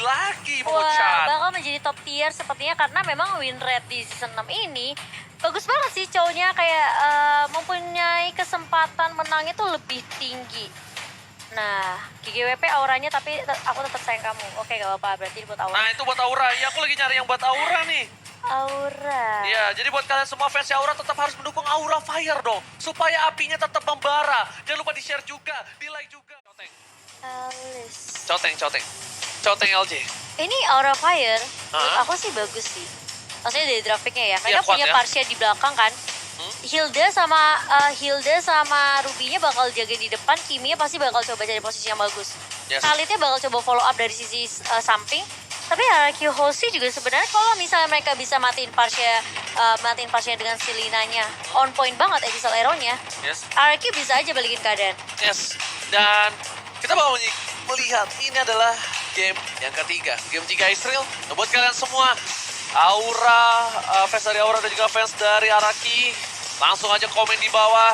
lagi Wah, Mo-chan. bakal menjadi top tier sepertinya karena memang win rate di season 6 ini bagus banget sih cowoknya, kayak mempunyai kesempatan menang itu lebih tinggi. Nah, GGWP auranya, tapi aku tetap sayang kamu. Oke, gak apa-apa, berarti buat aura. Nah itu buat Aura, ya aku lagi nyari yang buat Aura nih. Aura. Iya, jadi buat kalian semua fans Aura tetap harus mendukung Aura Fire dong. Supaya apinya tetap membara. Jangan lupa di-share juga, di-like juga. Coteng. Alice. Coteng. Coteng LJ. Ini Aura Fire, menurut Hah? aku sih bagus sih. Maksudnya dari grafiknya ya, mereka Iya, kuat punya ya. Parsia di belakang kan. Hilda sama Ruby-nya bakal jaga di depan, Kimi-nya pasti bakal coba cari posisi yang bagus. Yes. Khalid-nya bakal coba follow up dari sisi samping. Tapi Hierarchy Hoshi juga sebenarnya kalau misalnya mereka bisa matiin Parsia dengan si Linanya on point banget Abyssal Arrow-nya, Yes. Hierarchy bisa aja balikin keadaan. Yes. Dan kita mau melihat ini adalah game yang ketiga. Game 3 Israel. Nah, buat kalian semua, Aura, fans dari Aura dan juga fans dari Araki, langsung aja komen di bawah.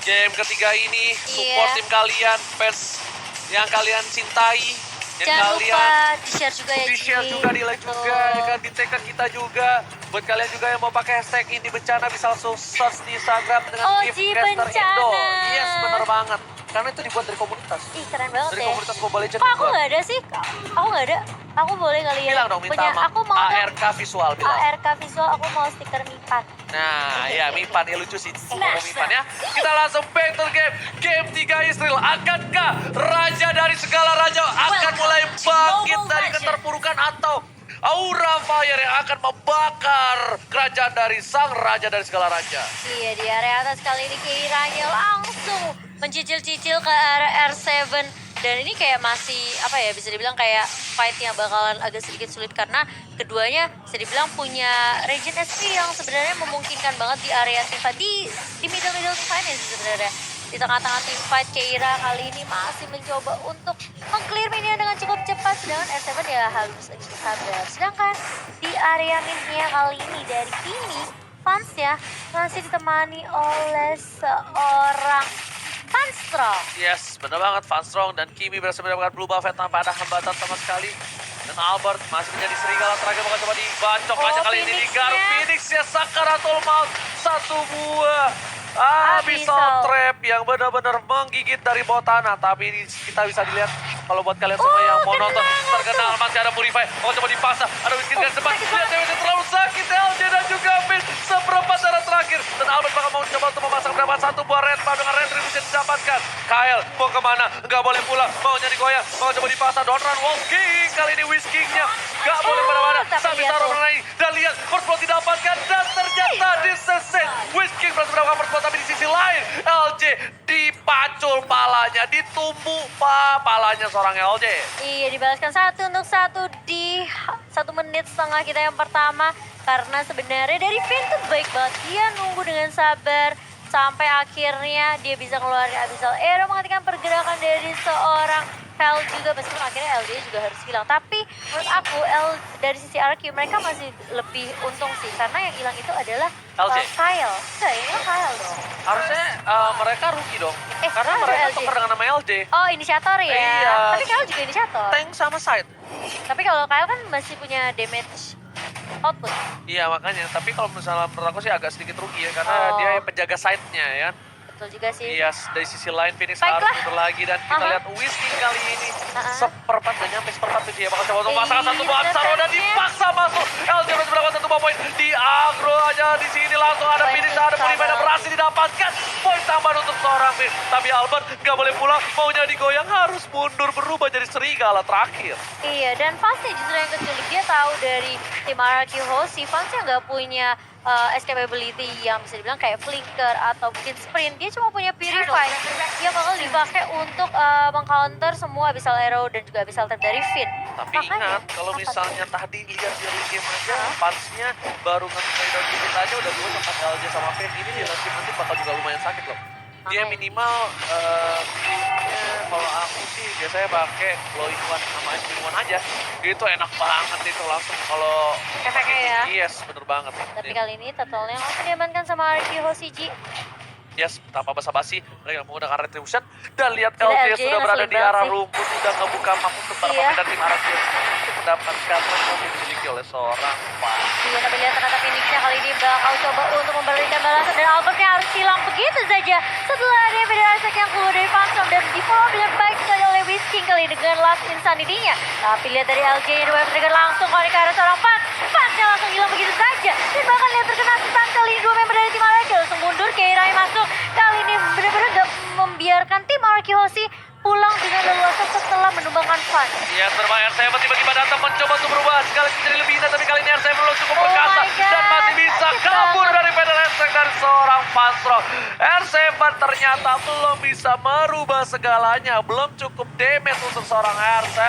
Game ketiga ini, support Iya. tim kalian, fans yang kalian cintai, yang Jangan kalian lupa di-share juga ya, di-share Ji. juga, di-like Betul. juga, ya kan, di-tag ke kita juga. Buat kalian juga yang mau pakai hashtag ini bencana bisa langsung search di Instagram dengan Oji Caster Indo. Bencana. Yes, bener banget. Karena itu dibuat dari komunitas. Ih, keren banget Dari ya. komunitas Mobile Legends. Kok aku dibuat. nggak ada sih? Aku nggak ada. Aku boleh kali ya. Bilang dong, minta punya, sama aku mau dong. ARK Visual bilang. ARK Visual, aku mau stiker Mipan. Nah, ya Mipan ya lucu sih. Smash. Ngomong Mipan ya. Kita langsung back to the game. Game 3 Israel. Akankah Raja dari segala raja akan mulai bangkit dari keterpurukan atau Aura Fire yang akan membakar kerajaan dari sang raja dari segala raja? Iya, di area atas kali ini kiranya langsung mencicil-cicil ke area R7. Dan ini kayak masih, apa ya, bisa dibilang kayak fight yang bakalan agak sedikit sulit karena keduanya bisa dibilang punya region SP yang sebenarnya memungkinkan banget di area tim fight, di middle fight-nya sih sebenarnya. Di tengah-tengah tim fight, Keira kali ini masih mencoba untuk meng-clear minion dengan cukup cepat, sedangkan R7 ya harus sedikit sabar. Sedangkan di area mid-nya kali ini dari Kimi, fansnya masih ditemani oleh seorang Funstrong. Yes, bener banget. Funstrong dan Kimi berhasil mendapatkan blue buff tanpa ada hambatan sama sekali. Dan Albert masih menjadi serigala terakhir, bakal coba dibacok aja kali ini di Garou. Phoenix ya, Sakaratul Maut. Satu buah Abyssal Trap yang benar-benar menggigit dari bawah tanah. Tapi ini kita bisa dilihat kalau buat kalian semua yang mau nonton, terkenal masih ada Purify. Oh, coba dipaksa, ada Whisky dan sempat. Lihat cewek terlalu sakit, LJ dan juga Finn. Seperempat darah terakhir. Dan Albert bakal mau coba untuk memasang mendapat satu buah red buff dengan retribution didapatkan. Kyle mau kemana? Nggak boleh pulang. Mau nyari goyang. Mau coba dipaksa. Don't run, Wolf King. Kali ini Whisky-nya nggak boleh kemana-mana. Sampai taruh mengenai. Dan lihat, first blood didapatkan. Dan ternyata diseset. Whisky berhasil mendapatkan first blood. Tapi di sisi lain, LJ dipacul palanya. Ditumbuh palanya seorang LJ. Iya, dibalaskan 1-1 di 1 menit setengah kita yang pertama. Karena sebenarnya dari Finn tuh baik banget. Dia nunggu dengan sabar sampai akhirnya dia bisa ngeluarin Abyssal Arrow, menghentikan pergerakan dari seorang Hell juga. Meskipun akhirnya LD juga harus hilang. Tapi menurut aku dari sisi RQ mereka masih lebih untung sih. Karena yang hilang itu adalah LJ. Kyle. Enggak, yang hilang Kyle dong. Harusnya mereka rugi dong. Karena ada mereka LJ. tuker dengan nama LJ. Oh, inisiator ya. Iya. Tapi Kyle juga inisiator. Tank sama side. Tapi kalau Kyle kan masih punya damage output. Iya makanya, tapi kalau misalnya menurut aku sih agak sedikit rugi ya, karena Oh. dia yang penjaga side-nya ya kan. Betul juga sih. Iya, dari sisi lain Phoenix Baiklah. harus mundur lagi dan kita Aha. lihat Whisky kali ini Aha. seperempat, gak nyampe seperempat tuh dia bakal coba untuk memasangkan satu Iya, buah Abyssal dan defense-nya. dipaksa masuk. LJ berhasil mendapatkan satu buah poin di agro aja di sini langsung ada Poin Phoenix, ada utama. Purify dan berhasil didapatkan poin tambahan untuk seorang Finn. Tapi Albert gak boleh pulang, maunya digoyang harus mundur berubah jadi serigala terakhir. Iya, dan Fansnya justru yang keculik. Dia tahu dari tim RQ Hoshi, Fansnya nggak punya escapability yang bisa dibilang kayak flicker atau mungkin sprint. Dia cuma punya Purify. Dia bakal dipakai untuk mengcounter semua Abyssal Arrow dan juga Abyssal Trap dari Finn. Tapi ingat, kalau misalnya tadi lihat di early game aja, punch-nya baru nge-play down dikit aja udah dua tempat LJ sama Finn. Ini di late game nanti bakal juga lumayan sakit loh. Dia minimal nya kalau aku sih biasanya pakai glowing one sama ice one aja. Itu enak banget itu langsung kalau Efeknya ya. yes, bener banget. Tapi kali ini turtle-nya langsung diamankan sama RQ Hoshi Ji. Yes, tanpa basa-basi, mereka menggunakan retribution. Dan lihat Gila, LJ LJ sudah berada di ngeselin arah banget sih. rumput, sudah ngebuka map untuk para Iya. pemain dari tim Arakia untuk mendapatkan respon yang dimiliki oleh seorang Fan. Iya, tapi lihat ternyata Phoenix-nya kali ini bakal coba untuk memberikan balasan dan Albertnya harus hilang begitu saja setelah ada Fede Isaac yang keluar dari Phantom dan di follow dengan baik sekali oleh Whisking kali dengan Last Insanity-nya. Tapi lihat dari LJ-nya dua trigger langsung kali ke arah seorang Fan. Fan-nya langsung hilang begitu saja dan bahkan lihat terkena stun kali ini dua member dari tim Arakia langsung mundur. Keira yang masuk kali ini benar-benar gak membiarkan tim Arakia Hoshi pulang dengan leluasa setelah menumbangkan Fan. Ya, terbang R7 tiba-tiba datang mencoba untuk berubah sekali menjadi lebih indah, tapi kali ini R7 belum cukup Oh perkasa my God, dan masih bisa sakit kabur banget. dari Fede Isaac dari seorang Fastron. R7 ternyata belum bisa merubah segalanya, belum cukup damage untuk seorang R7.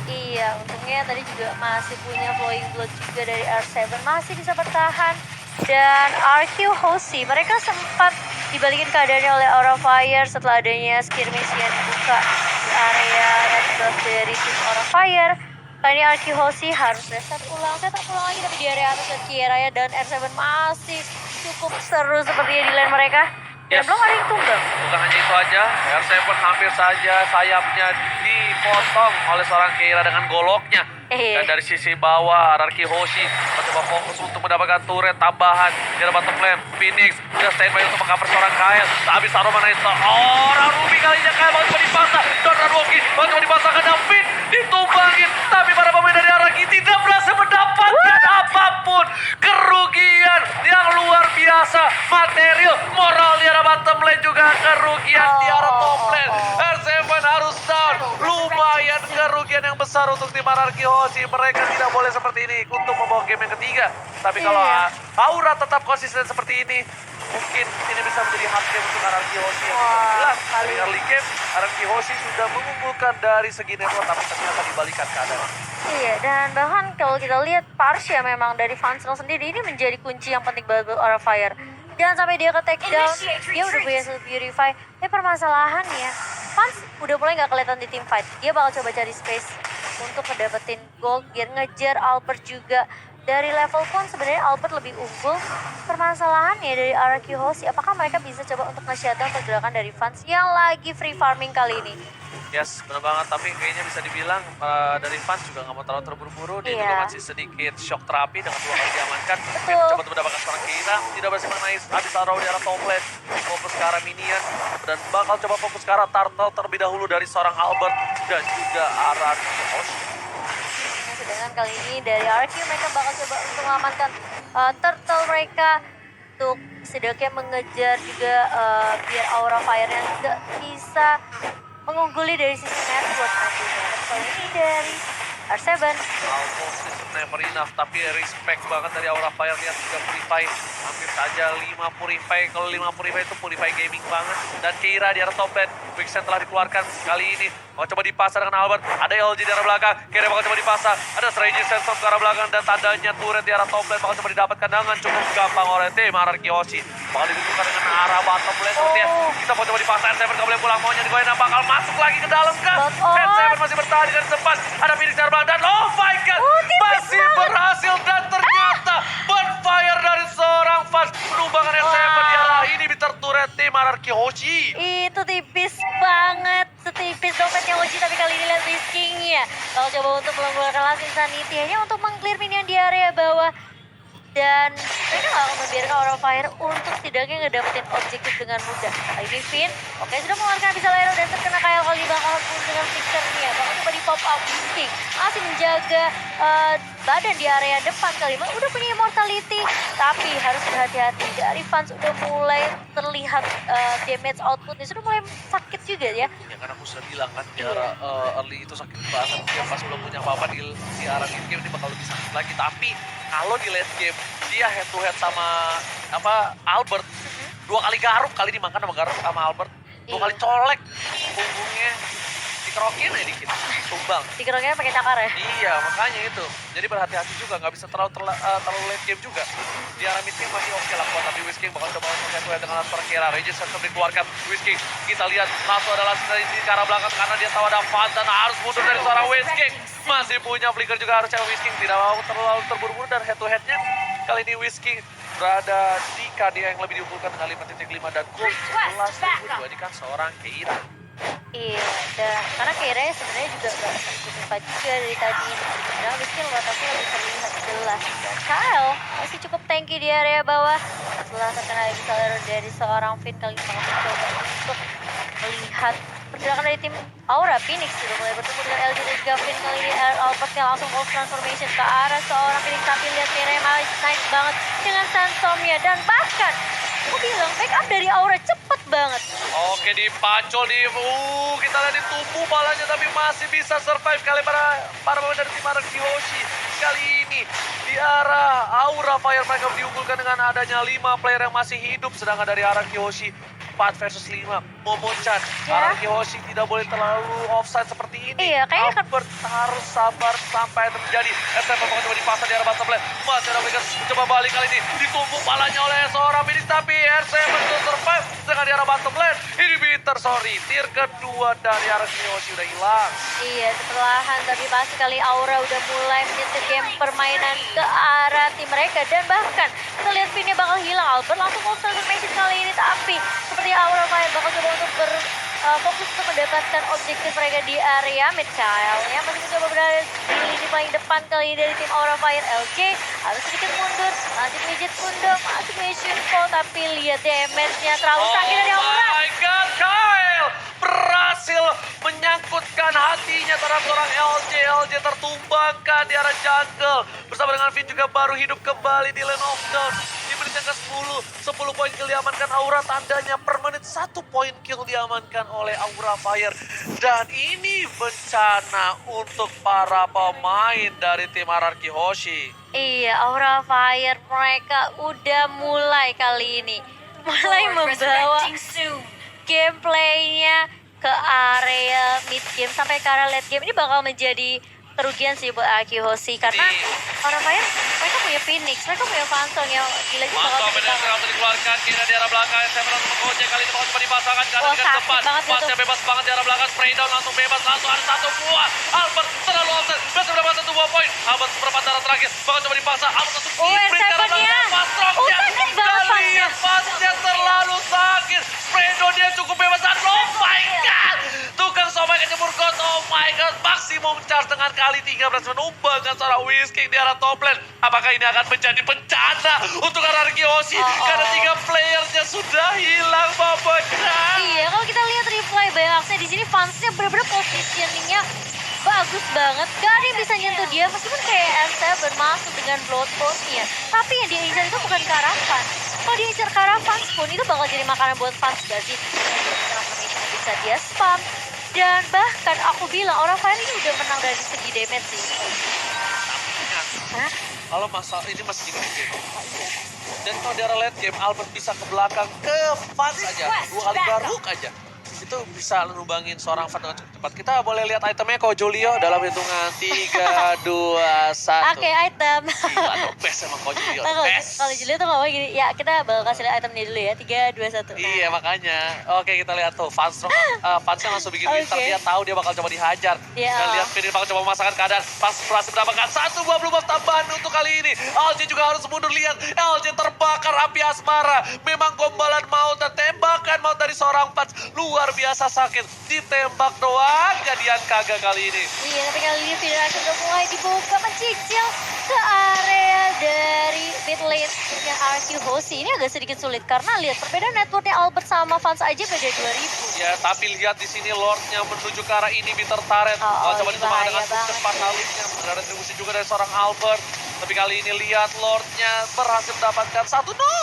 Iya, untungnya tadi juga masih punya Flowing Blood juga dari R7, masih bisa bertahan. Dan RQ Hoshi, mereka sempat dibalikin keadaannya oleh Aura Fire setelah adanya skirmish yang dibuka di area red buff dari tim Aura Fire. Kali ini RQ Hoshi harus reset ulang, setup ulang lagi tapi di area atas dan Kieraya dan R7 masih cukup seru sepertinya di lane mereka. Dan Yes. belum ada yang tumbang. Bukan hanya itu aja, R7 hampir saja sayapnya dipotong oleh seorang Keira dengan goloknya. Dan dari sisi bawah, Araki Hoshi mencoba fokus untuk mendapatkan turret tambahan di arah bottom lane. Phoenix sudah standby untuk mengcover seorang Kael. Tapi Saruman itu orang Ruby kalinya Kael mau coba dipasang. Dan Ranwoki mau coba dipasangkan David ditumbangin. Tapi para pemain dari Araki tidak berhasil mendapatkan apapun. Kerugian yang luar biasa. Material, moral di arah bottom lane juga kerugian di arah top lane. R7 harus down. Lumayan kerugian yang besar untuk tim Araki Hoshi. Mereka tidak boleh seperti ini untuk membawa game yang ketiga. Tapi kalau Iya. Aura tetap konsisten seperti ini, mungkin ini bisa menjadi hard game untuk Araki Hoshi. Yang Wah, jelas kali dari early game, Araki Hoshi sudah mengunggulkan dari segi network, tapi ternyata dibalikan keadaan. Iya, dan bahkan kalau kita lihat Parsha memang dari Fansel sendiri ini menjadi kunci yang penting buat Aura Fire. Jangan sampai dia ke take down, dia udah punya satu Purify. Tapi permasalahannya, Fans udah mulai nggak kelihatan di team fight. Dia bakal coba cari space untuk ngedapetin gold, biar ngejar Albert juga. Dari level pun sebenarnya Albert lebih unggul. Permasalahannya dari RQ Hoshi, apakah mereka bisa coba untuk nge-shutdown pergerakan dari Fans yang lagi free farming kali ini? Yes, benar banget. Tapi kayaknya bisa dibilang dari fans juga nggak mau terlalu terburu-buru. Dia Iya. juga masih sedikit shock terapi dengan 2 kali diamankan. Dia Betul. mencoba untuk mendapatkan seorang Keira. Tidak berhasil mengenai habis Arrow di arah top lane. Fokus ke arah minion. Dan bakal coba fokus ke arah turtle terlebih dahulu dari seorang Albert. Dan juga arah Hoshi. Sedangkan kali ini dari RQ mereka bakal coba untuk mengamankan turtle mereka untuk setidaknya mengejar juga biar Aura Fire-nya juga bisa mengungguli dari sisi network nantinya. Tapi kali ini dari R7 Almost is never enough, tapi respect banget dari Aura Fire. Lihat juga Purify, hampir saja 5 Purify. Kalau 5 Purify itu Purify gaming banget. Dan Keira di arah top lane, Quicksand telah dikeluarkan kali ini. Mau coba dipasang dengan Albert, ada LG di arah belakang, Keira bakal coba dipasang. Ada Strange Sensor ke arah belakang dan tandanya turret di arah top lane bakal coba didapatkan dengan cukup gampang oleh tim Araki Hoshi. Bakal dibutuhkan dengan arah bottom lane sepertinya. Kita mau coba dipasang, R7 gak boleh pulang, maunya digoyang bakal masuk lagi ke dalam kan. Lock on. R7 masih bertahan dengan sempat. Ada Phoenix di arah belakang dan oh my god, tipis masih banget. berhasil dan ternyata bonfire dari seorang fans penumbangan R7 di arah ini turret tim Araki Hoshi. itu tipis banget, setipis dompetnya Hoshi, tapi kali ini lihat Risking-nya. Kalau coba untuk melakukan Last Insanity hanya untuk meng-clear minion di area bawah. Dan mereka gak akan membiarkan Aura Fire untuk setidaknya ngedapetin objektif dengan mudah. Kali ini Finn, oke sudah mengeluarkan Abyssal Arrow dan terkena kayak kali bakal pun dengan Fixer-nya. Bakal coba di pop up Risking, masih menjaga badan di area depan kali ini. Udah punya immortality, tapi harus berhati-hati. Dari fans udah mulai terlihat damage outputnya, sudah mulai sakit juga ya. Ya kan aku sudah bilang kan di arah early itu sakit banget. Dia pas belum punya apa-apa di arah mid game dia bakal lebih sakit lagi. Tapi kalau di late game dia head to head sama Albert, 2 kali garuk kali dimakan sama Albert, 2 kali colek punggungnya, dikerokin aja dikit, tumbang. Dikerokinnya pakai cakar ya. Iya, makanya itu. Jadi berhati-hati juga, nggak bisa terlalu late game juga. Di arah mid game masih oke lah, tapi Whisking bakal coba untuk head dengan seorang Keira. Regis tetap dikeluarkan Whisking. Kita lihat langsung adalah dari ke arah belakang karena dia tahu ada Fan dan harus mundur dari seorang Whisking. Masih punya flicker juga harus cewek Whisking. Tidak mau terlalu terburu-buru dan head to headnya. Kali ini Whisking berada di apakah dia yang lebih diunggulkan dengan 5.5 dan gol 11.2 ini kan seorang Keira. Iya, dan karena Keira sebenarnya juga gak cepat juga dari tadi. Padahal Miskin rotasi lebih terlihat jelas. Dan Kyle masih cukup tanky di area bawah. Setelah terkena bisa dari seorang Finn kali ini mencoba untuk melihat pergerakan dari tim Aura. Phoenix sudah mulai bertemu dengan LG dan juga Finn kali ini. Albert yang langsung off transformation ke arah seorang Phoenix, tapi lihat Keira malah nice banget dengan Sandstormnya, dan bahkan aku bilang backup dari Aura cepet banget. Oke, dipacol di kita lihat ditumbuh balanya tapi masih bisa survive kali para pemain dari tim Araki Hoshi. Kali ini di arah Aura Fire mereka diunggulkan dengan adanya 5 player yang masih hidup, sedangkan dari Araki Hoshi 4 versus 5. Momo-chan, Ya. Araki Hoshi tidak boleh terlalu offside seperti ini. Iya, kayaknya Albert harus sabar sampai terjadi. SF coba dipasang di arah bottom lane. Masih ada Lakers coba balik kali ini. Ditumbuk balanya oleh seorang Phoenix, tapi RC berhasil survive dengan di arah bottom lane. Ini bitter, sorry. Tier kedua dari Araki Hoshi udah hilang. Iya, perlahan tapi pasti kali Aura udah mulai menyetir game permainan ke arah tim mereka, dan bahkan kita lihat Finnya bakal hilang. Albert langsung off transformation kali ini, tapi seperti Aura Fire bakal coba untuk fokus untuk mendapatkan objektif mereka di area mid. Kyle ya masih mencoba berada di lini paling depan kali ini dari tim Aura Fire. LJ harus sedikit mundur, masih mijit pundak, masih mission call, tapi lihat damage-nya terlalu sakit dari Aura. Oh my god, Kyle berhasil menyangkutkan hatinya terhadap seorang LJ. LJ tertumbangkan di arah jungle. Bersama dengan Finn juga baru hidup kembali di lane of down. Di menit yang ke-10, 10 poin kill diamankan Aura, tandanya per menit 1 poin kill diamankan oleh Aura Fire. Dan ini bencana untuk para pemain dari tim Araki Hoshi. Iya, Aura Fire mereka udah mulai kali ini. Mulai membawa gameplaynya ke area mid game sampai ke area late game. Ini bakal menjadi kerugian sih buat Araki Hoshi, karena Aura Fire mereka punya Phoenix, mereka punya Phantom yang gila juga bakal Mantap, kehilangan. penetrasi langsung dikeluarkan, Kira di arah belakang, Sam langsung mengojek, kali ini bakal coba dipasangkan ke arah Wah, dekat sakit depan. banget Pasnya itu. bebas banget di arah belakang, spray down langsung bebas, langsung ada 1 buah. Albert terlalu offset, berhasil mendapatkan 1 buah poin. Albert seperempat darah terakhir, bakal coba dipasang, Albert langsung Oh, sprint ke arah R7-nya. belakang, Pastroknya. Oh, sakit banget Kita pasnya. lihat pasnya terlalu sakit, spray down dia cukup bebas, dan oh my god. Tukang somai kecebur got, oh my god. Maksimum charge dengan kali 13 menumbangkan seorang Whisking di arah top lane. Apakah ini akan menjadi bencana untuk Araki Hoshi? Karena 3 playernya sudah hilang, babaknya. Iya, kalau kita lihat replay Bayaxnya di sini, fansnya bener-bener positioningnya bagus banget. Gak ada yang bisa nyentuh dia, meskipun kayak R7 masuk dengan blood post-nya. Tapi yang dia incar itu bukan Karavan. Kalau dia incar Karavan pun, itu bakal jadi makanan buat fans gak sih? Transformation yang bisa dia spam. Dan bahkan aku bilang, Aura Fire ini udah menang dari segi damage sih. Hah? Kalau masalah ini masih di game. Dan kalau di arah late game, Albert bisa ke belakang ke fans aja. 2 kali garuk aja. Itu bisa numbangin seorang fan dengan cukup cepat. Kita boleh lihat itemnya Ko Julio dalam hitungan 3, 2, 1. Oke, item. Gila, the best emang Ko Julio, the Nah, best. kalau Julio tuh ngomong gini, ya kita bakal kasih lihat itemnya dulu ya, 3, 2, 1. Nah. Iya makanya. Oke, kita lihat tuh fansnya langsung bikin Oke. winter. Dia tahu dia bakal coba dihajar. Iya. Dan lihat Finn bakal coba memasangkan keadaan. Fans berhasil mendapatkan 1 buah blue buff tambahan untuk kali ini. LJ juga harus mundur, lihat. LJ terbakar api asmara. Memang gombalan maut dan tembakan maut dari seorang fans luar biasa sakit. Ditembak doang jadian kagak kali ini. Iya, tapi kali ini Federasi udah mulai dibuka mencicil ke area dari mid lane-nya Araki Hoshi. Ini agak sedikit sulit karena lihat perbedaan networknya Albert sama fans aja beda 2000. Ya, tapi lihat di sini Lordnya menuju ke arah ini bitter turret. Oh, Coba ini ditembak dengan bahaya cepat banget. halibnya. Ada retribusi juga dari seorang Albert. Tapi kali ini lihat Lordnya berhasil mendapatkan 1. No!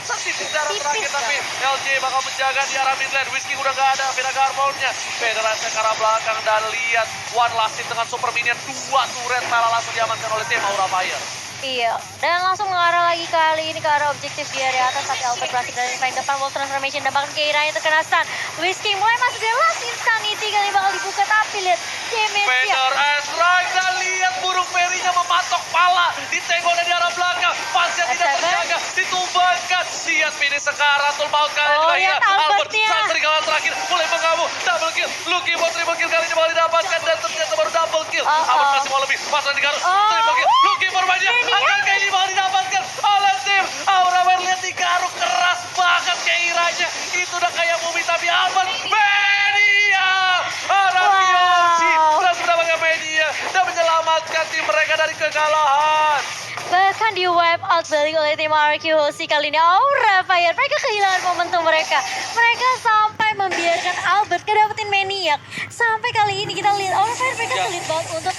Setitik darah Tipis terakhir, tapi banget. LJ bakal menjaga di arah mid lane. Whisky udah gak ada, Vina Garbolnya. Federasi ke arah belakang dan lihat One Last Hit dengan super minion. 2 turret malah langsung diamankan oleh tim Aura Fire. Iya, dan langsung mengarah lagi kali ini ke arah objektif di area atas, tapi Albert berhasil dari paling depan. Wall transformation dan bahkan Keira yang terkena stun. Whisky mulai masuk ke last insanity, kali bakal dibuka, tapi lihat damage-nya. Vader strike dan lihat burung perinya mematok pala. Ditengok dari arah belakang. Pasnya tidak S7. terjaga. Ditumbangkan. Lihat finish sekarang. Tul maut kali Oh, juga lihat iya. Albert Albertnya. sang serigala terakhir. Mulai mengamuk. Double kill. Lucky mau triple kill kali ini bakal didapatkan. Dan ternyata baru double kill. Albert masih mau lebih. Pasang di garut. Triple kill. Lucky bermainnya. Akan kali ini bakal didapatkan oleh tim Aura Fire. Lihat digaruk ke Keiranya itu udah kayak Bumi tapi Albert. Media! Arakioshi berhasil mendapatkan media dan menyelamatkan tim mereka dari kekalahan. Bahkan di wipe out balik oleh tim RQHC kali ini Aura Fire. Mereka kehilangan momentum mereka. Mereka sampai membiarkan Albert kedapetin Maniac. Sampai kali ini kita lihat Aura Fire mereka sulit banget untuk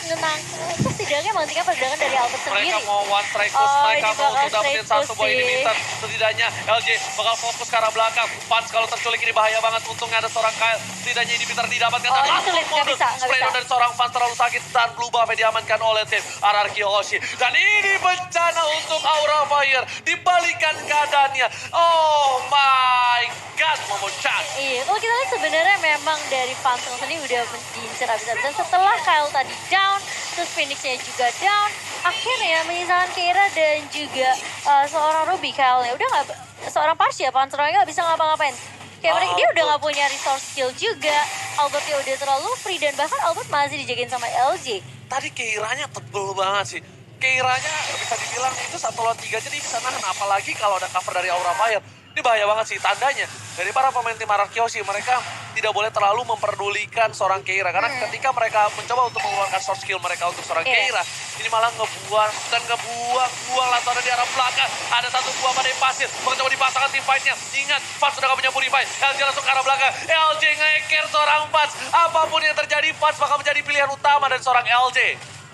untuk setidaknya menghentikan pergerakan dari Albert sendiri. Mereka mau one strike push, Oh, mereka ini mau bakal untuk dapetin straight satu push buah sih. inhibitor. Setidaknya LJ bakal fokus ke arah belakang. Pans kalau terculik ini bahaya banget. Untungnya ada seorang Kyle. Setidaknya inhibitor didapatkan. Oh, Dan ini langsung sulit, nggak mundur. bisa, nggak Spray bisa. down dari seorang fans terlalu sakit. Dan blue buff yang diamankan oleh tim RRQ Hoshi. Dan ini bencana untuk Aura Fire. Dibalikan keadaannya. Oh my god, Momo-chan. Iya, kalau kita lihat sebenarnya memang dari Phantom sendiri udah diincar habis-habisan setelah Kyle tadi down, terus Phoenix-nya juga down, akhirnya menyisakan Keira dan juga seorang Ruby Kyle-nya udah nggak, seorang Parsia Phantom-nya nggak bisa ngapa-ngapain. Kayak mereka dia udah nggak punya resource skill juga, Albertnya udah terlalu free dan bahkan Albert masih dijagain sama LJ. Tadi Keiranya tebel banget sih. Keiranya bisa dibilang itu 1 lawan 3 jadi bisa nahan. Apalagi kalau ada cover dari Aura Fire. Ini bahaya banget sih tandanya. Dari para pemain tim Arakioshi mereka tidak boleh terlalu memperdulikan seorang Keira. Karena ketika mereka mencoba untuk mengeluarkan source skill mereka untuk seorang Keira. Ini malah ngebuang lantaran di arah belakang. Ada satu buah badai pasir. Mencoba dipasangkan tim fight-nya. Ingat, Fats sudah gak punya purify. LJ langsung ke arah belakang. LJ nge-care seorang Fats. Apapun yang terjadi, Fats bakal menjadi pilihan utama dari seorang LJ.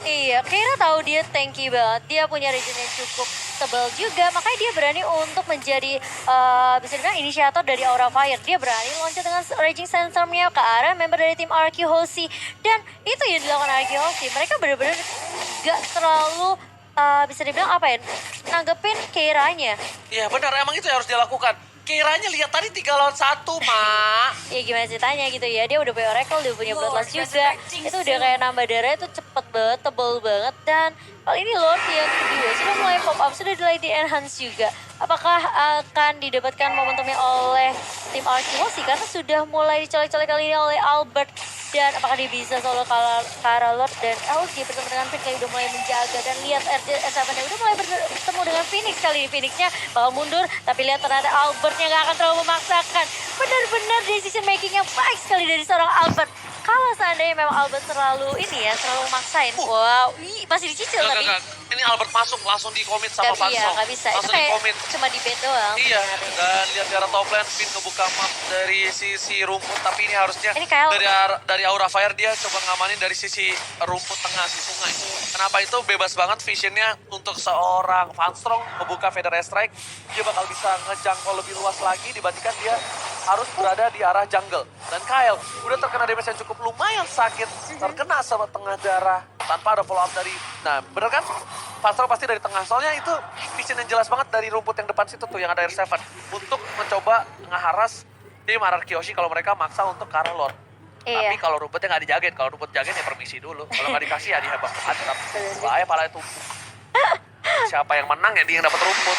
Iya, Keira tahu dia tanky banget. Dia punya regen yang cukup tebal juga. Makanya dia berani untuk menjadi bisa dibilang inisiator dari Aura Fire. Dia berani loncat dengan raging sensornya ke arah member dari tim RQ Hoshi. Dan itu yang dilakukan RQ Hoshi. Mereka benar-benar gak terlalu bisa dibilang apa ya, nanggepin Keiranya. Iya benar, emang itu yang harus dilakukan. Keiranya lihat tadi 3 lawan 1, Mak. Ya gimana ceritanya gitu ya, dia udah punya Oracle, dia punya Bloodlust juga. Itu udah kayak nambah darah itu cepet banget, tebel banget. Dan kali ini Lord yang kedua sudah mulai pop up, sudah mulai di enhance juga. Apakah akan didapatkan momentumnya oleh tim Archie karena sudah mulai dicolek-colek kali ini oleh Albert. Dan apakah dia bisa solo Kara Lord dan LG bersama dengan Phoenix yang udah mulai menjaga. Dan lihat R7 udah mulai bertemu dengan Phoenix kali ini. Phoenixnya bakal mundur, tapi lihat ternyata Albertnya gak akan terlalu memaksakan. Benar-benar decision makingnya baik sekali dari seorang Albert. Kalau seandainya memang Albert terlalu maksain. Wow, masih dicicil tapi. Enggak. Ini Albert masuk langsung di komit sama Van Iya, Song. gak bisa. Itu Langsung di kayak komit. cuma di bed doang. Iya, sebenarnya. dan lihat di arah top lane, Finn ngebuka map dari sisi rumput, tapi ini harusnya Ini Kyle. dari Aura Fire dia coba ngamanin dari sisi rumput tengah si sungai. Kenapa itu bebas banget visionnya untuk seorang Van Strong ngebuka Feather Strike, dia bakal bisa ngejangkau lebih luas lagi dibandingkan dia harus berada di arah jungle. Dan Kyle udah terkena damage yang cukup lumayan sakit, terkena setengah darah tanpa ada follow up dari, nah bener kan? Van Strong pasti dari tengah, soalnya itu vision yang jelas banget dari rumput yang depan situ tuh yang ada R7 untuk mencoba ngeharas tim Arakioshi kalau mereka maksa untuk ke arah Lord. Iya. Tapi kalau rumputnya nggak dijagain, kalau rumput jagain ya permisi dulu. Kalau nggak dikasih ya dihebak hadap. Bahaya pala itu. Siapa yang menang ya dia yang dapat rumput.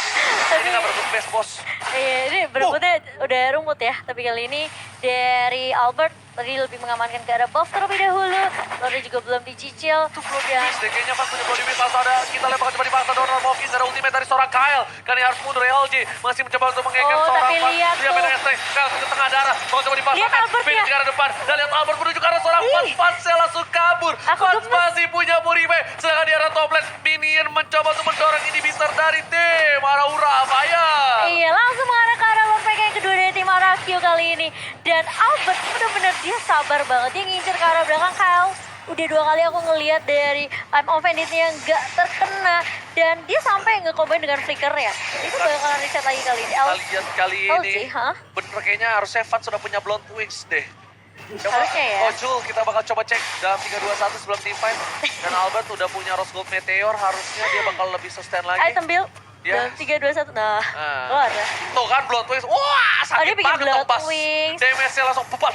Ini nggak berebut best bos. Iya, ini berebutnya udah rumput ya. Tapi kali ini dari Albert tadi lebih mengamankan ke arah buff terlebih dahulu. Lordnya juga belum dicicil. Itu Bloody Mist, DK-nya pas punya Bloody Mist langsung ada. Kita lihat bakal coba dipaksa Donald Mokins, ada ultimate dari seorang Kyle. Karena harus mundur LG, masih mencoba untuk mengekem Oh, seorang tapi Van. lihat Dia tuh. beda ST, Kyle ke tengah darah. Bakal coba Lihat dipasangkan, Albertnya. Phoenix ke arah depan. Dan lihat Albert menuju ke arah seorang Van. Ih. Van langsung kabur. Aku Van gemes. masih punya Purify. Sedangkan di arah top lane, Minion mencoba untuk mendorong inhibitor dari tim Aura Fire. Iya, langsung mengarah ke arah Lord yang kedua dari tim Arakio kali ini. Dan Albert benar-benar dia sabar banget. Dia ngincer ke arah belakang Kyle. Udah 2 kali aku ngelihat dari I'm offended-nya nggak terkena. Dan dia sampai nge-combine dengan flickernya. Itu bakalan reset lagi kali ini. Lihat kali LG, ini, hah? bener kayaknya harusnya Van sudah punya Blood Wings deh. Coba, Harusnya ya. Jul, kita bakal coba cek dalam 3-2-1 sebelum team fight. Dan Albert udah punya Rose Gold Meteor, harusnya dia bakal lebih sustain lagi. Item build. Ya. Dalam 3, 2, 1. Nah, Nah. keluar ya. Tuh kan Blood Wings, wah sakit dia bikin banget Blood dong pas. Wings. Damage-nya langsung pupak.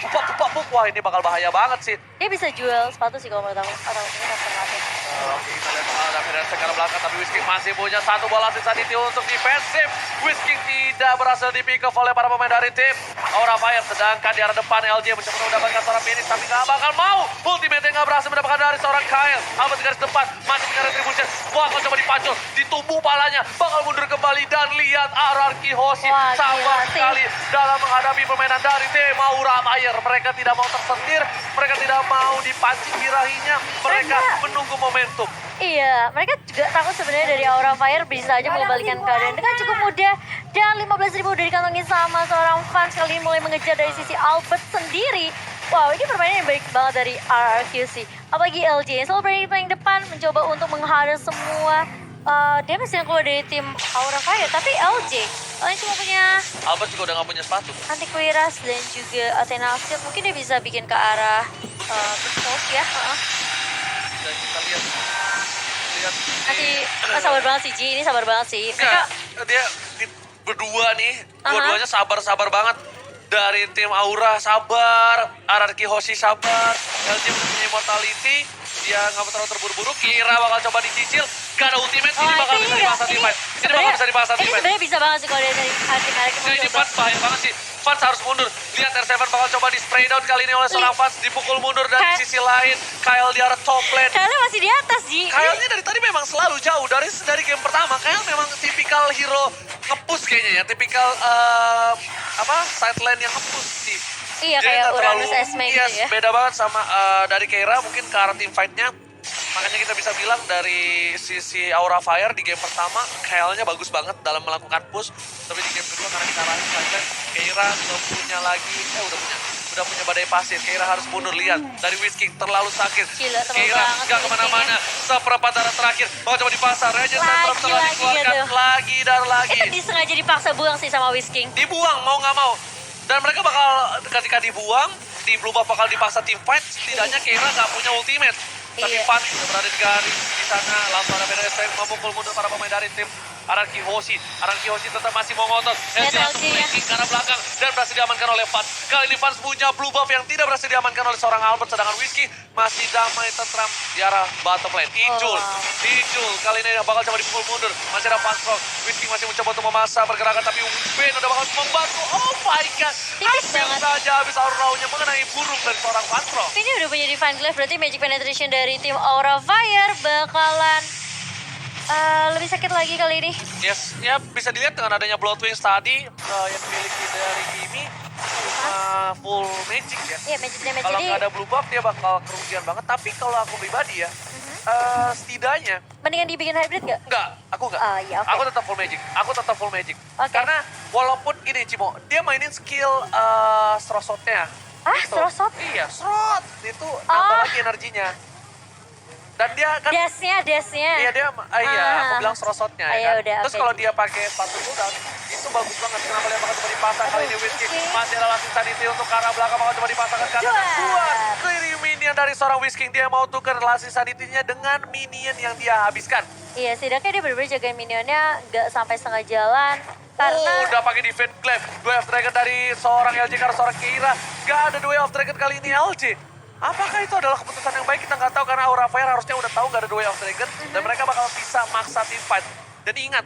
Wah ini bakal bahaya banget sih. Dia bisa jual sepatu sih kalau menurut aku. Atau mungkin alternatif. Oke, kita lihat ada Federasi ke arah belakang, tapi Whisking masih punya satu bola sisa di untuk defensif. Whisking tidak berhasil di pick off oleh para pemain dari tim Aura Fire. Sedangkan di arah depan LJ mencoba mendapatkan seorang Phoenix, tapi nggak bakal mau. Ultimate-nya nggak berhasil mendapatkan dari seorang Kyle. Albert di garis depan, masih dengan retribution. bakal coba dipacul, ditubuh palanya, bakal mundur kembali dan lihat RRQ Hoshi Wah, sabar gila sih. sekali dalam menghadapi permainan dari tim Aura Fire. Mereka tidak mau tersendir, mereka tidak mau dipancing birahinya, mereka menunggu momentum. Iya, mereka juga takut sebenarnya dari Aura Fire bisa aja mengembalikan keadaan dengan cukup mudah. Dan 15.000 udah dikantongin sama seorang fans, kali ini mulai mengejar dari sisi Albert sendiri. Wow, ini permainan yang baik banget dari RRQC. Apalagi LJ yang selalu berada di paling depan, mencoba untuk menghadang semua damage yang keluar dari tim Aura Fire. Tapi LJ, kalian cuma punya Albert juga udah gak punya sepatu. anti Quiras dan juga Athena Shield. Mungkin dia bisa bikin ke arah Pixels ya. Dan kita lihat Masih sabar banget sih Ji, ini sabar banget sih. Enggak, Mereka dia berdua nih, dua-duanya sabar-sabar banget. Dari tim Aura sabar, RRQ Hoshi sabar, LG punya immortality, dia nggak terlalu terburu-buru, Kira bakal coba dicicil, gak ada ultimate, ini bakal bisa dipasang teamfight. Ini bakal bisa dipasang Ini teamfight. sebenarnya bisa banget sih kalau dari hati mereka mau Ini coba. Fans bahaya banget sih. Fans harus mundur. Lihat R7 bakal coba di spray down kali ini oleh seorang Fans. Dipukul mundur dan di sisi lain. Kyle di arah top lane. Kayaknya masih di atas Ji. Kyle ini dari tadi memang selalu jauh. Dari game pertama. Kyle memang tipikal hero nge-push kayaknya ya. Tipikal side lane yang nge-push sih. Iya, Dia kayak nggak Uranus Esme gitu ya. Beda banget sama dari Keira mungkin ke arah team fight-nya. Makanya kita bisa bilang dari sisi Aura Fire di game pertama, Kyle-nya bagus banget dalam melakukan push. Tapi di game kedua karena kita arahin saja, Keira belum punya lagi, udah punya badai pasir. Keira harus mundur, lihat. Dari Whisking terlalu sakit. Gila, terlalu Keira banget gak Whisking kemana-mana. Seperempat darah terakhir, mau coba dipasar. Regent Sentrum telah Lagi dikeluarkan gitu. lagi dan lagi. Itu disengaja dipaksa buang sih sama Whisking. Dibuang mau nggak mau. Dan mereka bakal ketika dibuang, di blue buff bakal dipaksa team fight, setidaknya Keira nggak punya ultimate. Tapi Iya. Fans sudah berada di garis di sana, langsung ada Beda yang memukul mundur para pemain dari tim RRQ Hoshi. RRQ Hoshi tetap masih mau ngotot. LG langsung LG-nya. flanking ke arah belakang dan berhasil diamankan oleh Fans. Kali ini Fans punya blue buff yang tidak berhasil diamankan oleh seorang Albert, sedangkan Whiskey masih damai tentram di arah bottom lane. Ijul, wow. Ijul kali ini bakal coba dipukul mundur. Masih ada Fans Rock. Whiskey masih mencoba untuk memaksa pergerakan, tapi Ben udah bakal membantu. Oh my god. Tipis Hampir banget. saja habis aura-nya mengenai burung dari seorang Fans Rock. Ini udah punya Divine Glaive, berarti Magic Penetration dari tim Aura Fire bakalan lebih sakit lagi kali ini. Yes, ya bisa dilihat dengan adanya Blood Wings tadi yang dimiliki dari Kimi full magic ya. Iya, Magic Damage Kalau jadi nggak ada blue buff dia bakal kerugian banget. Tapi kalau aku pribadi ya, setidaknya mendingan dibikin hybrid gak? enggak, aku enggak. Ah, iya, oke. Aku tetap full magic. Aku tetap full magic. Oke. Karena walaupun gini Cimo, dia mainin skill Strosotnya. Ah, Gitu. Strosot? Iya, Strot. Itu nambah Oh. lagi energinya. Dan dia kan Dasnya. iya dia iya aku Ah. bilang Strosotnya Ah, ya ya kan. udah, Terus oke. kalau dia pakai sepatu cooldown itu bagus banget. Kenapa dia bakal coba dipasang kali ini Whiskey? Whiskey. Masih ada langsung sanity untuk ke arah belakang bakal coba dipasangkan karena Juar. kuat. Clearing minion dari seorang Whiskey, dia mau tuker relasi sanity-nya dengan minion yang dia habiskan. Iya, setidaknya dia bener-bener jagain minionnya gak sampai setengah jalan. Karena Udah pakai defense glaive. Duel of Dragon dari seorang LJ karena seorang Keira. Gak ada Duel of Dragon kali ini LJ. Apakah itu adalah keputusan yang baik? Kita nggak tahu karena Aura Fire harusnya udah tahu nggak ada Duel of Dragon. Dan mereka bakal bisa maksa team fight. Dan ingat,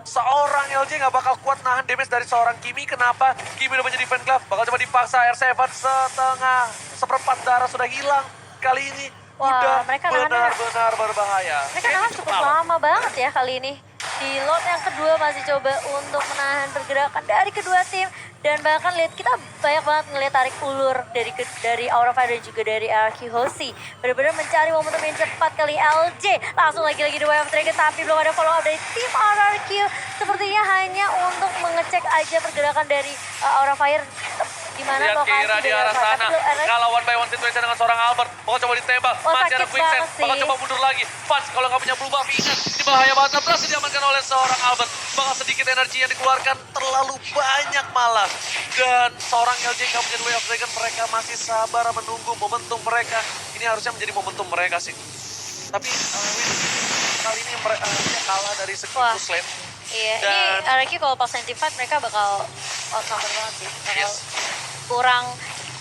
seorang LJ nggak bakal kuat nahan damage dari seorang Kimi. Kenapa? Kimi udah punya defense glaive. Bakal coba dipaksa R7 seperempat darah sudah hilang. Kali ini Wah, udah mereka nahannya- benar-benar berbahaya. mereka Kayaknya nahan cukup malam. lama banget ya kali ini. Di lot yang kedua masih coba untuk menahan pergerakan dari kedua tim. Dan bahkan lihat kita banyak banget ngeliat tarik ulur dari Aura Fire dan juga dari RRQ Hoshi. Benar-benar mencari momentum yang cepat kali LJ. Langsung lagi-lagi di Way of Dragon tapi belum ada follow up dari tim RRQ. Sepertinya hanya untuk mengecek aja pergerakan dari Aura Fire. Gimana Lihat lokasi Kira di dari arah Aura Fire. sana. Tapi belum ada- Kalau one by one situation dengan seorang Albert. Mau coba ditembak. Oh, Masih ada sakit quicksand. banget Bakal sih. coba mundur lagi. Fans kalau nggak punya blue buff ingat. Ini bahaya banget. Berhasil diamankan oleh seorang Albert. Bakal sedikit energi yang dikeluarkan. Terlalu banyak malah. Dan seorang LJ nggak punya Way of Dragon. Mereka masih sabar menunggu momentum mereka. Ini harusnya menjadi momentum mereka sih. Tapi kali ini mereka kalah dari segi Wah. push lane. Iya, Dan- ini RRQ kalau pas fight mereka bakal outnumber banget sih. Bakal Yes. kurang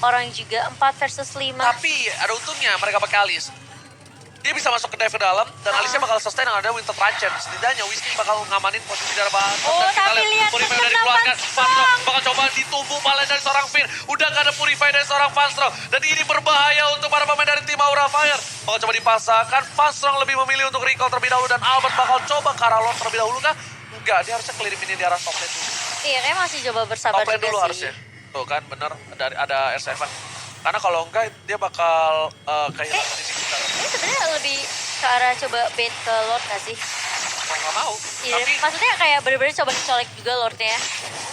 orang juga 4 versus 5. Tapi ada untungnya mereka bekalis. Dia bisa masuk ke dive ke dalam dan Alicia bakal sustain yang ada Winter Trance. Setidaknya Whiskey bakal ngamanin posisi dari bawah. Oh, tapi lihat Purify udah kesenapan dikeluarkan. Fanstro Sang. bakal coba ditubuh malah dari seorang Finn. Udah gak ada Purify dari seorang Fanstro. Dan ini berbahaya untuk para pemain dari tim Aura Fire. Bakal coba dipasangkan. Fanstro lebih memilih untuk recall terlebih dahulu. Dan Albert bakal coba ke arah Lord terlebih dahulu kah? Enggak, dia harusnya clear ini di arah top lane dulu. Iya, kayak masih coba bersabar Top lane juga dulu sih. harusnya. Tuh kan, bener. Ada R7. Karena kalau enggak, dia bakal kehilangan ini kita. Ini sebenarnya lebih ke arah coba bait ke Lord gak sih? Mau nggak mau. Iya, Tapi maksudnya kayak bener-bener coba dicolek juga Lordnya ya.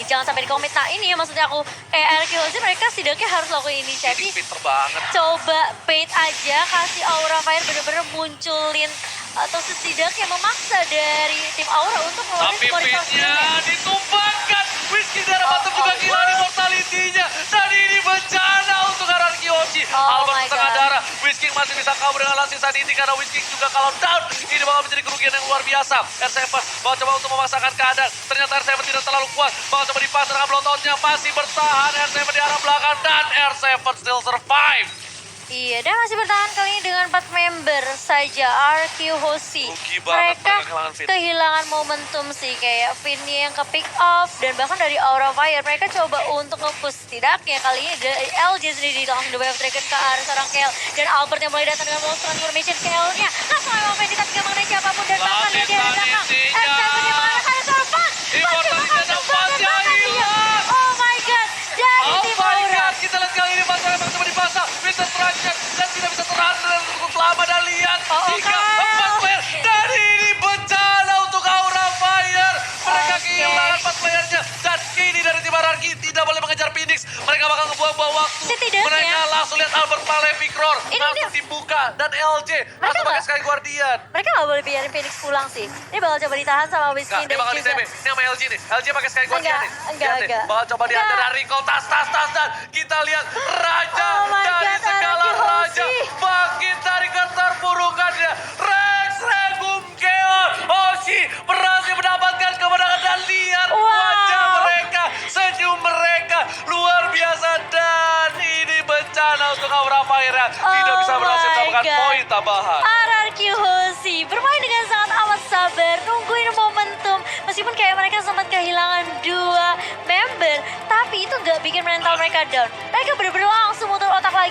Jangan sampai dikomit. Nah ini ya maksudnya aku kayak RQZ mereka setidaknya harus lakukan ini inisiatif. pinter banget. Coba bait aja, kasih Aura Fire bener-bener munculin atau setidaknya memaksa dari tim Aura untuk ngeluarin Tapi semua resource pitnya nya. ditumbangkan. Whiskey darah bottom juga gila di mortality-nya. Dan ini bencana untuk Haruki Hoshi. Oh Albert my setengah God. darah. Whiskey masih bisa kabur dengan langsung saat ini karena Whiskey juga kalau down. Ini bakal menjadi kerugian yang luar biasa. R7 bakal coba untuk memaksakan keadaan. Ternyata R7 tidak terlalu kuat. Bakal coba dipasang dengan bloodhound-nya. Masih bertahan R7 di arah belakang. Dan R7 still survive. Iya, dan masih bertahan kali ini dengan 4 member saja. RQ Hoshi. Rugi banget Mereka mereka kehilangan Finn. kehilangan momentum sih. Kayak Finny yang ke pick off. Dan bahkan dari Aura Fire. Mereka coba untuk nge-push. Setidaknya kali ini dari LJ sendiri langsung the wave dragon ke arah seorang Kel. Dan Albert yang mulai datang dengan monster transformation Kel-nya. Langsung memang Fendi tapi gak mengenai siapapun. Dan bahkan dia di arah belakang. Sanitinya. R7 di mana ada seorang Fang. Immortality nampaknya hilang. Oh my god. Dari Oh tim my Aura. god, kita lihat kali ini pasang memang coba dipasang. Winter Trance dan tidak bisa terang dengan cukup lama dan lihat. Hingga Kyle. 4 player. Dan ini bencana untuk Aura Fire. Mereka Oke. kehilangan 4 playernya. Dan kini dari tim Hierarchy tidak boleh mengejar Phoenix. Mereka bakal ngebuang-buang waktu. Setidaknya. Mereka langsung lihat Albert Malefic Roar. Ini Langsung dibuka. Dan LJ langsung pakai nggak- Sky Guardian. Mereka gak boleh biarin Phoenix pulang sih. Ini bakal coba ditahan sama Whiskey Enggak, dia dan bakal di juga... TB. Ini sama LG nih. LG pakai Sky Guardian Enggak, nih. enggak, Lihat nih, enggak. bakal coba dihajar Enggak. dari recall tas. Dan kita lihat Raja Oh my dari God, segala Haruki Raja. Hoshi. Bangkit dari keterpurukannya. Rex Regum Chaos. Hoshi berhasil mendapatkan kemenangan dan lihat Wow. wajah mereka. Senyum mereka. Luar biasa. Dan ini bencana untuk Aura Fire yang tidak bisa berhasil my mendapatkan God. poin tambahan. RRQ Hoshi bermain dengan sangat amat sabar, nungguin momentum. Meskipun kayak mereka sempat kehilangan 2 member, tapi itu gak bikin mental mereka down. Mereka bener-bener langsung muter otak lagi.